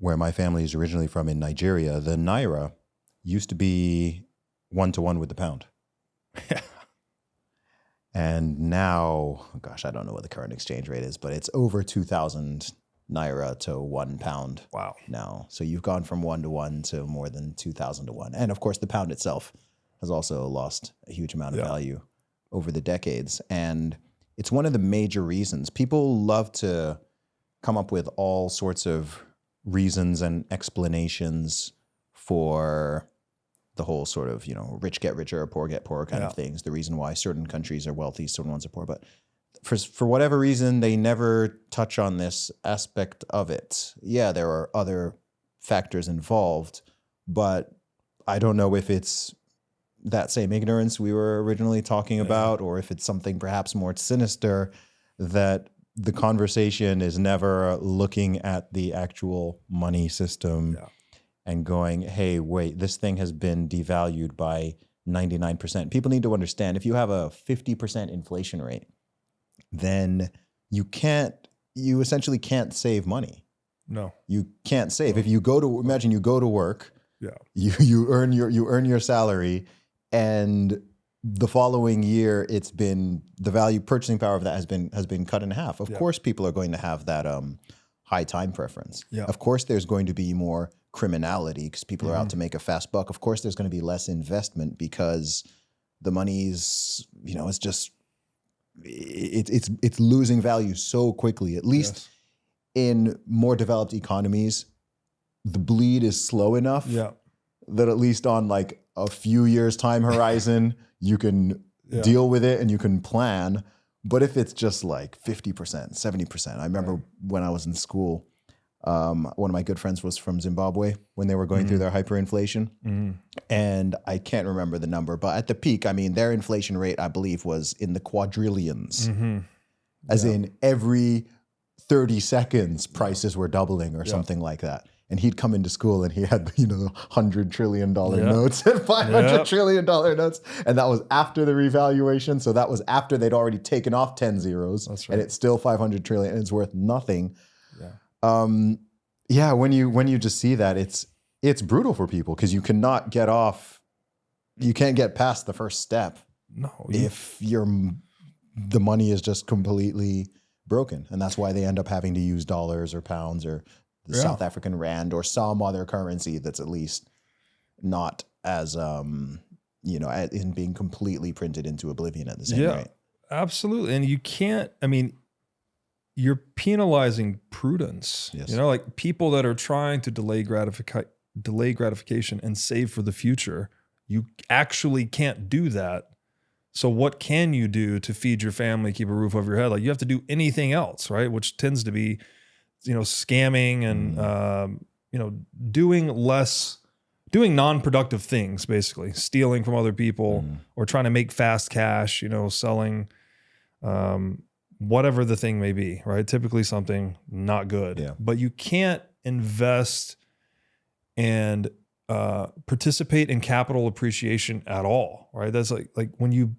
where my family is originally from in Nigeria, the naira used to be 1-to-1 with the pound. And now, gosh, I don't know what the current exchange rate is, but it's over 2,000 naira to 1 pound. Wow. Now. So you've gone from 1-to-1 to more than 2,000 to 1. And of course, the pound itself has also lost a huge amount of value over the decades. And it's one of the major reasons. People love to come up with all sorts of reasons and explanations for the whole sort of, rich get richer, poor get poorer kind of things. The reason why certain countries are wealthy, certain ones are poor. But for whatever reason, they never touch on this aspect of it. Yeah, there are other factors involved, but I don't know if it's that same ignorance we were originally talking about, or if it's something perhaps more sinister, that the conversation is never looking at the actual money system and going, hey, wait, this thing has been devalued by 99%. People need to understand, if you have a 50% inflation rate, then you essentially can't save money. No. You can't save. If you imagine you go to work, you earn your salary, and the following year it's been, the purchasing power of that has been cut in half. Of course people are going to have that high time preference. Of course there's going to be more criminality because people are out to make a fast buck. Of course there's going to be less investment because the money's, it's just, it's losing value so quickly. At least in more developed economies, the bleed is slow enough that at least on like a few years time horizon, you can deal with it and you can plan. But if it's just like 50%, 70%, I remember when I was in school, one of my good friends was from Zimbabwe when they were going through their hyperinflation. And I can't remember the number, but at the peak, I mean, their inflation rate, I believe, was in the quadrillions. As in every 30 seconds, prices were doubling or something like that. And he'd come into school and he had, $100 trillion notes and $500 trillion notes. And that was after the revaluation. So that was after they'd already taken off 10 zeros. That's right. And it's still 500 trillion and it's worth nothing. When you just see that, it's brutal for people because you cannot you can't get past the first step. No. If the money is just completely broken. And that's why they end up having to use dollars or pounds or the South African rand or some other currency that's at least not as, in being completely printed into oblivion at the same rate. Absolutely. And you can't, you're penalizing prudence. Yes. Like people that are trying to delay gratification and save for the future, you actually can't do that. So what can you do to feed your family, keep a roof over your head? Like you have to do anything else, right? Which tends to be, scamming and, doing non-productive things, basically stealing from other people or trying to make fast cash, selling, whatever the thing may be, right? Typically something not good, but you can't invest and participate in capital appreciation at all, right? That's like when you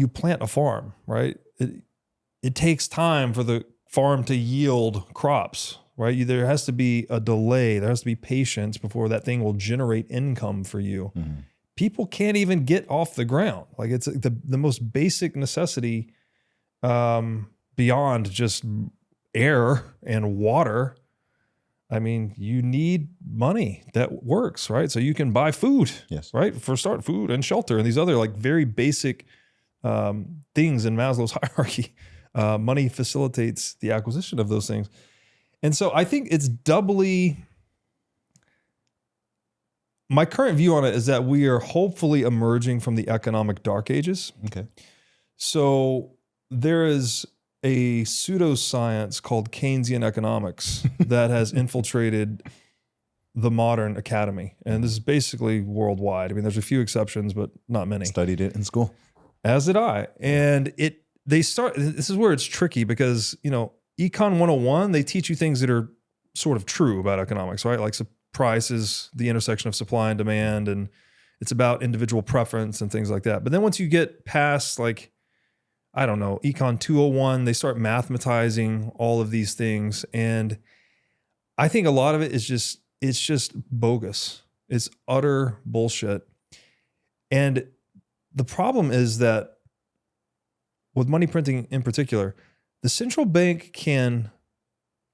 plant a farm, right? It takes time for the farm to yield crops, right? There has to be a delay. There has to be patience before that thing will generate income for you. People can't even get off the ground. Like it's the most basic necessity beyond just air and water. You need money that works, right? So you can buy food, right? For start, food and shelter and these other like very basic things in Maslow's hierarchy. Money facilitates the acquisition of those things. And so I think it's doubly, my current view on it is that we are hopefully emerging from the economic dark ages. Okay. So there is a pseudoscience called Keynesian economics that has infiltrated the modern academy. And this is basically worldwide. There's a few exceptions, but not many. Studied it in school. As did I. And this is where it's tricky because, Econ 101, they teach you things that are sort of true about economics, right? Like price is the intersection of supply and demand, and it's about individual preference and things like that. But then once you get past Econ 201, they start mathematizing all of these things. And I think a lot of it is it's just bogus. It's utter bullshit. And the problem is that with money printing in particular, the central bank can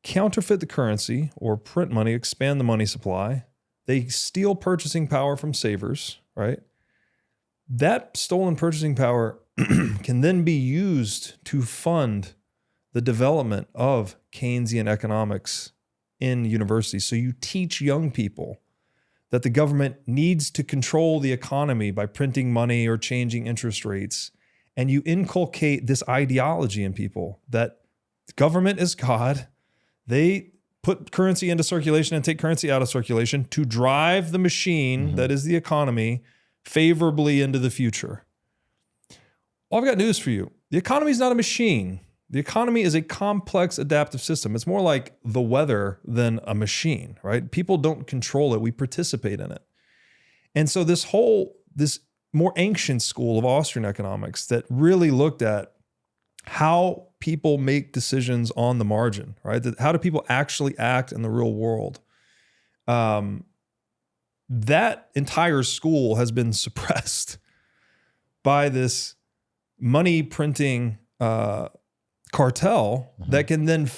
counterfeit the currency or print money, expand the money supply. They steal purchasing power from savers, right? That stolen purchasing power can then be used to fund the development of Keynesian economics in universities. So you teach young people that the government needs to control the economy by printing money or changing interest rates. And you inculcate this ideology in people that government is God. They put currency into circulation and take currency out of circulation to drive the machine that is the economy favorably into the future. Well, I've got news for you. The economy is not a machine. The economy is a complex adaptive system. It's more like the weather than a machine, right? People don't control it. We participate in it. And so this more ancient school of Austrian economics that really looked at how people make decisions on the margin, right? How do people actually act in the real world? That entire school has been suppressed by this money printing cartel that can then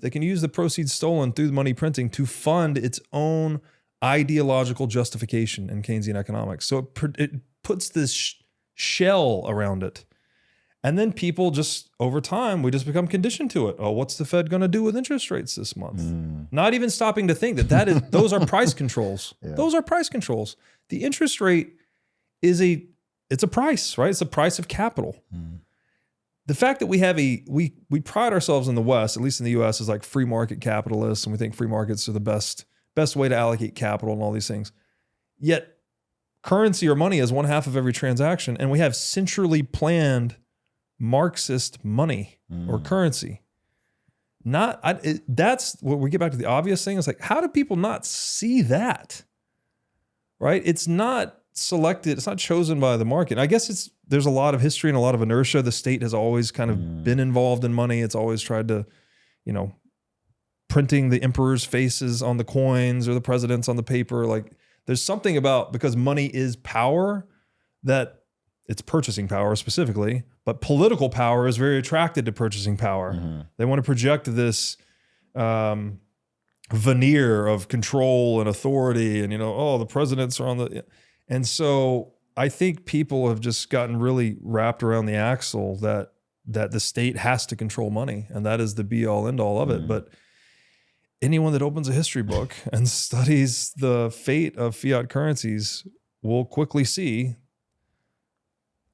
they can use the proceeds stolen through the money printing to fund its own ideological justification in Keynesian economics. So it puts this shell around it. And then people just, over time, we just become conditioned to it. Oh, what's the Fed going to do with interest rates this month? Not even stopping to think that those are price controls. Yeah. Those are price controls. The interest rate it's a price, right? It's the price of capital. The fact that we have we pride ourselves in the West, at least in the US, as like free market capitalists, and we think free markets are the best way to allocate capital and all these things. Yet currency or money is one half of every transaction, and we have centrally planned Marxist money or currency. That's what we get back to the obvious thing. It's like, how do people not see that? Right? It's not selected. It's not chosen by the market. I guess there's a lot of history and a lot of inertia. The state has always kind of been involved in money. It's always tried to, printing the emperor's faces on the coins or the presidents on the paper. Like there's something about, because money is power, that it's purchasing power specifically, but political power is very attracted to purchasing power. They want to project this veneer of control and authority, and the presidents are on the. And so I think people have just gotten really wrapped around the axle that the state has to control money, and that is the be all end all of it. But anyone that opens a history book and studies the fate of fiat currencies will quickly see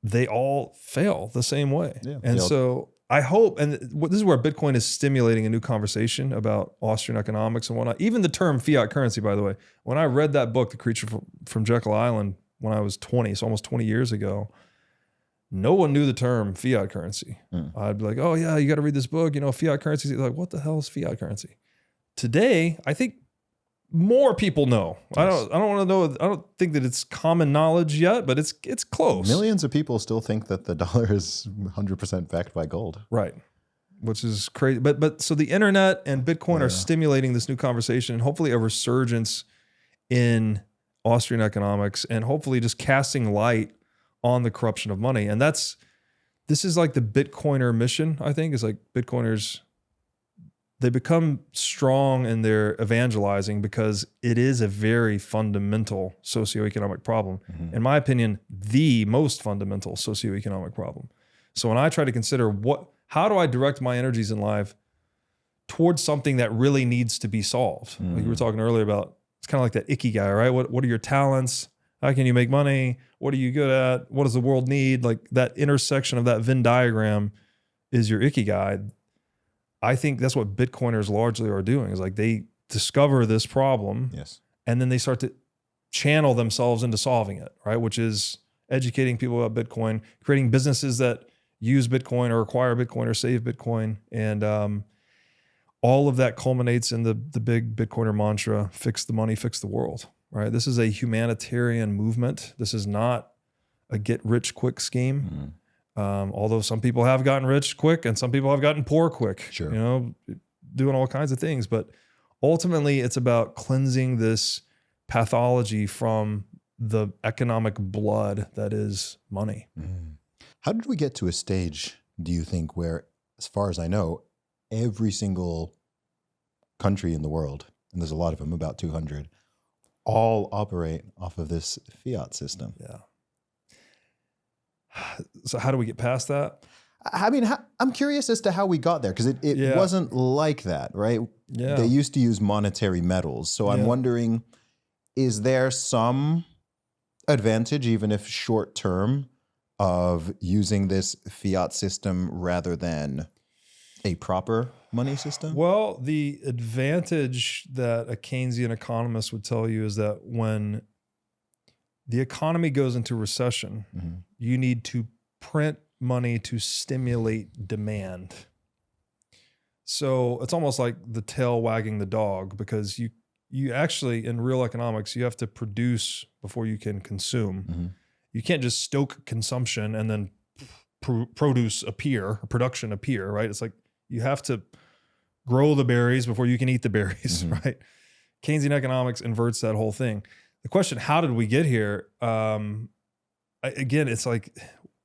they all fail the same way. Yeah, and so I hope, and this is where Bitcoin is stimulating a new conversation about Austrian economics and whatnot. Even the term fiat currency, by the way, when I read that book, The Creature from Jekyll Island, when I was 20, so almost 20 years ago, no one knew the term fiat currency. I'd be like, oh yeah, you got to read this book, fiat currency. Like, what the hell is fiat currency? Today, I think more people know. Yes. I don't want to know. I don't think that it's common knowledge yet, but it's close. Millions of people still think that the dollar is 100% backed by gold. Right. Which is crazy. But so the internet and Bitcoin are stimulating this new conversation, and hopefully a resurgence in Austrian economics, and hopefully just casting light on the corruption of money. And this is like the Bitcoiner mission, I think, is like Bitcoiners, they become strong in their evangelizing because it is a very fundamental socioeconomic problem. In my opinion, the most fundamental socioeconomic problem. So when I try to consider how do I direct my energies in life towards something that really needs to be solved? Like you were talking earlier about, it's kind of like that ikigai, right? What are your talents? How can you make money? What are you good at? What does the world need? Like that intersection of that Venn diagram is your ikigai. I think that's what Bitcoiners largely are doing, is like they discover this problem, and then they start to channel themselves into solving it, right? Which is educating people about Bitcoin, creating businesses that use Bitcoin or acquire Bitcoin or save Bitcoin. And all of that culminates in the big Bitcoiner mantra, fix the money, fix the world, right? This is a humanitarian movement. This is not a get rich quick scheme. Although some people have gotten rich quick and some people have gotten poor quick, doing all kinds of things. But ultimately it's about cleansing this pathology from the economic blood that is money. Mm. How did we get to a stage, do you think, where, as far as I know, every single country in the world, and there's a lot of them, about 200, all operate off of this fiat system? Yeah. So how do we get past that? I mean, I'm curious as to how we got there, because it wasn't like that, right? Yeah. They used to use monetary metals. So I'm wondering, is there some advantage, even if short term, of using this fiat system rather than a proper money system? Well, the advantage that a Keynesian economist would tell you is that when the economy goes into recession, you need to print money to stimulate demand. So it's almost like the tail wagging the dog, because you actually, in real economics, you have to produce before you can consume. You can't just stoke consumption and then production appear, right? It's like you have to grow the berries before you can eat the berries, right? Keynesian economics inverts that whole thing. The question, how did we get here? Again, it's like,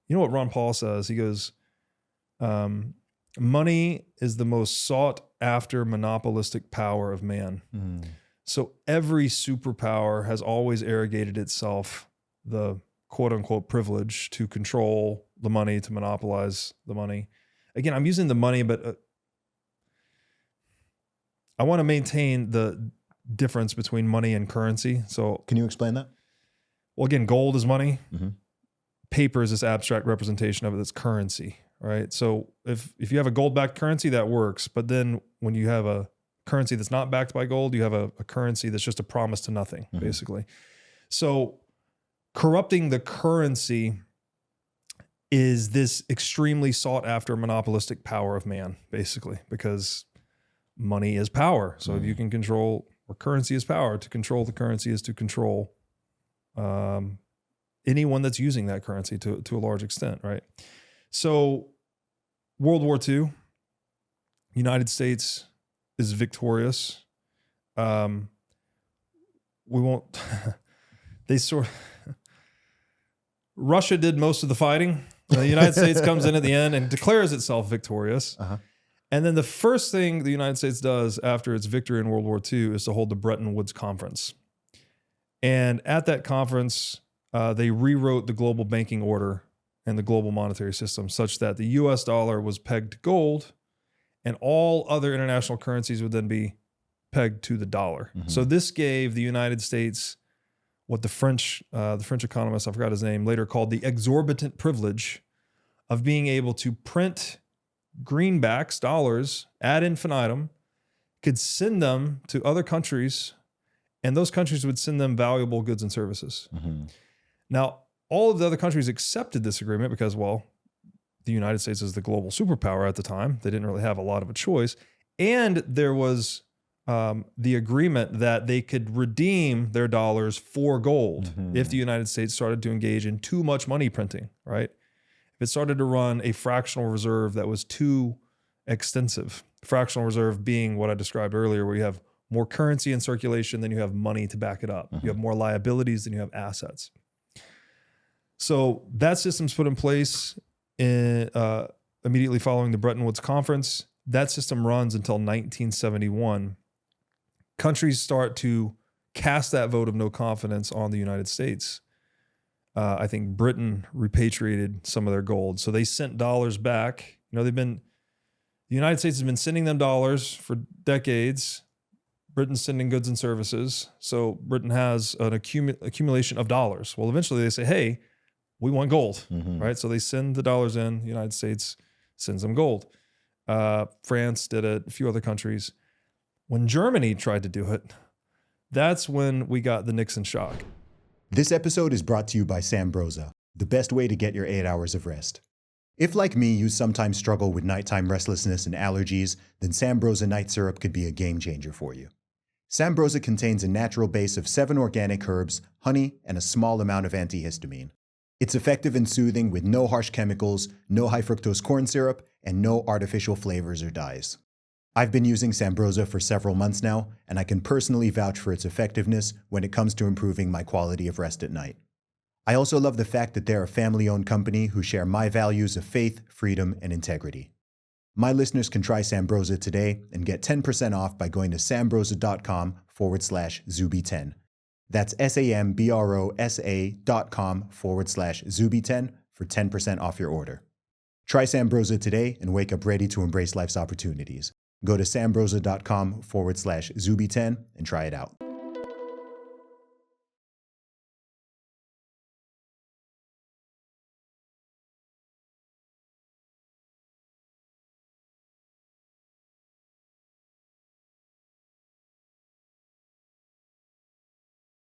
you know what Ron Paul says? He goes, money is the most sought after monopolistic power of man. So every superpower has always arrogated itself the quote unquote privilege to control the money, to monopolize the money. Again, I'm using the money, but I want to maintain the difference between money and currency. So can you explain that? Well, again, gold is money. Paper is this abstract representation of it. That's currency, right? So if you have a gold-backed currency, that works. But then when you have a currency that's not backed by gold, you have a currency that's just a promise to nothing, basically. So corrupting the currency is this extremely sought after monopolistic power of man, basically, because money is power. So if you can control, or currency is power, to control the currency is to control anyone that's using that currency to a large extent, right? So World War II, United States is victorious. We won't, Russia did most of the fighting. The United States comes in at the end and declares itself victorious. And then the first thing the United States does after its victory in World War II is to hold the Bretton Woods conference. And at that conference, they rewrote the global banking order and the global monetary system such that the US dollar was pegged to gold and all other international currencies would then be pegged to the dollar. So this gave the United States what the French economist, I forgot his name, later called the exorbitant privilege of being able to print greenbacks, dollars, ad infinitum, could send them to other countries, and those countries would send them valuable goods and services. Now, all of the other countries accepted this agreement because, well, the United States is the global superpower at the time. They didn't really have a lot of a choice. And there was the agreement that they could redeem their dollars for gold if the United States started to engage in too much money printing, right? If it started to run a fractional reserve that was too extensive, fractional reserve being what I described earlier, where you have more currency in circulation than you have money to back it up. You have more liabilities than you have assets. So that system's put in place immediately following the Bretton Woods Conference. That system runs until 1971. Countries start to cast that vote of no confidence on the United States. I think Britain repatriated some of their gold. So they sent dollars back. You know, the United States has been sending them dollars for decades. Britain's sending goods and services. So Britain has an accumulation of dollars. Well, eventually they say, hey, we want gold, right? So they send the dollars in, the United States sends them gold. France did it, a few other countries. When Germany tried to do it, that's when we got the Nixon shock. This episode is brought to you by Sambrosa, the best way to get your 8 hours of rest. If, like me, you sometimes struggle with nighttime restlessness and allergies, then Sambrosa Night Syrup could be a game changer for you. Sambrosa contains a natural base of 7 organic herbs, honey, and a small amount of antihistamine. It's effective and soothing with no harsh chemicals, no high fructose corn syrup, and no artificial flavors or dyes. I've been using Sambroza for several months now, and I can personally vouch for its effectiveness when it comes to improving my quality of rest at night. I also love the fact that they're a family-owned company who share my values of faith, freedom, and integrity. My listeners can try Sambroza today and get 10% off by going to sambroza.com/Zuby10. That's SAMBROSA.com/Zuby10 for 10% off your order. Try Sambroza today and wake up ready to embrace life's opportunities. Go to sambroza.com/Zuby10 and try it out.